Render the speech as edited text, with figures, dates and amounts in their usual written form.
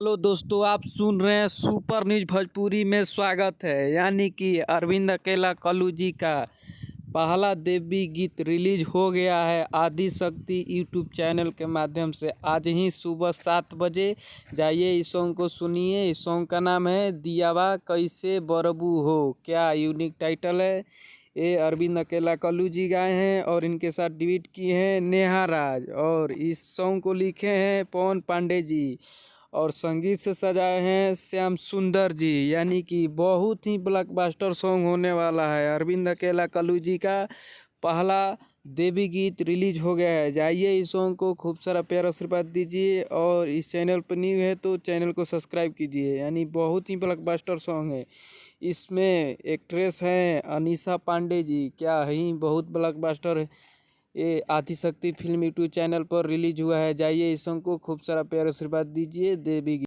Hello दोस्तों, आप सुन रहे हैं सुपर न्यूज भोजपुरी में। स्वागत है। यानी कि अरविंद अकेला कल्लू जी का पहला देवी गीत रिलीज हो गया है आदि शक्ति यूट्यूब चैनल के माध्यम से। आज ही सुबह 7 बजे जाइए, इस सॉन्ग को सुनिए। इस सॉन्ग का नाम है दियावा कैसे बरबू हो। क्या यूनिक टाइटल है। ये अरविंद अकेला कल्लू जी गाए हैं और इनके साथ डिबेट किए हैं नेहा राज, और इस सॉन्ग को लिखे हैं पवन पांडे जी, और संगीत से सजाए हैं श्याम सुंदर जी। यानी कि बहुत ही ब्लॉकबस्टर सॉन्ग होने वाला है। अरविंद अकेला कल्लू जी का पहला देवी गीत रिलीज हो गया है। जाइए, इस सॉन्ग को खूब सारा प्यार आशीर्वाद दीजिए, और इस चैनल पर न्यू है तो चैनल को सब्सक्राइब कीजिए। यानी बहुत ही ब्लॉकबस्टर सॉन्ग है। इसमें एक्ट्रेस हैं अनीशा पांडे जी, क्या ही बहुत ब्लॉकबस्टर है। ये आदिशक्ति फिल्म यूट्यूब चैनल पर रिलीज हुआ है। जाइए, इस सॉन्ग को खूब सारा प्यार आशीर्वाद दीजिए। देवी